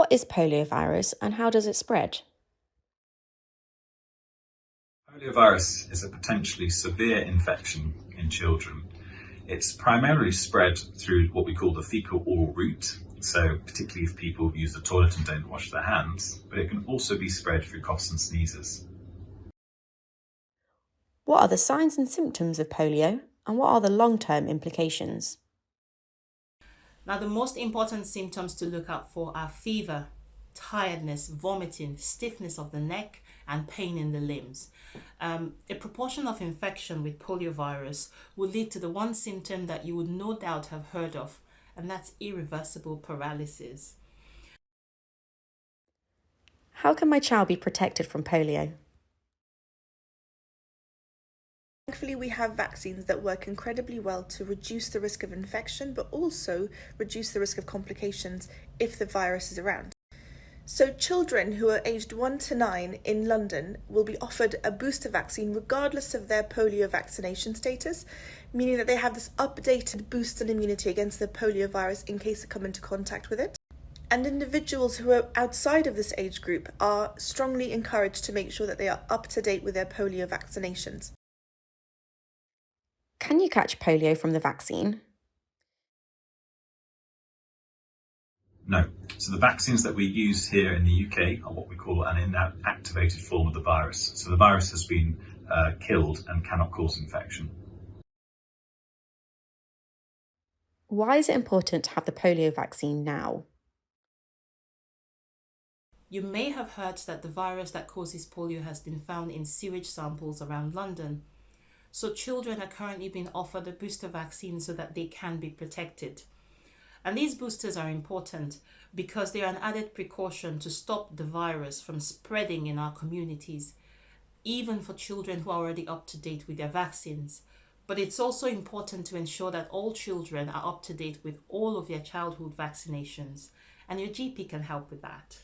What is poliovirus and how does it spread? Poliovirus is a potentially severe infection in children. It's primarily spread through what we call the fecal-oral route, so particularly if people use the toilet and don't wash their hands, but it can also be spread through coughs and sneezes. What are the signs and symptoms of polio and what are the long-term implications? Now, the most important symptoms to look out for are fever, tiredness, vomiting, stiffness of the neck, and pain in the limbs. A proportion of infection with poliovirus will lead to the one symptom that you would no doubt have heard of, and that's irreversible paralysis. How can my child be protected from polio? Thankfully, we have vaccines that work incredibly well to reduce the risk of infection, but also reduce the risk of complications if the virus is around. So children who are aged 1 to 9 in London will be offered a booster vaccine regardless of their polio vaccination status, meaning that they have this updated boosted immunity against the polio virus in case they come into contact with it. And individuals who are outside of this age group are strongly encouraged to make sure that they are up to date with their polio vaccinations. Can you catch polio from the vaccine? No. So the vaccines that we use here in the UK are what we call an inactivated form of the virus. So the virus has been killed and cannot cause infection. Why is it important to have the polio vaccine now? You may have heard that the virus that causes polio has been found in sewage samples around London. So children are currently being offered a booster vaccine so that they can be protected. And these boosters are important because they are an added precaution to stop the virus from spreading in our communities, even for children who are already up to date with their vaccines. But it's also important to ensure that all children are up to date with all of their childhood vaccinations, and your GP can help with that.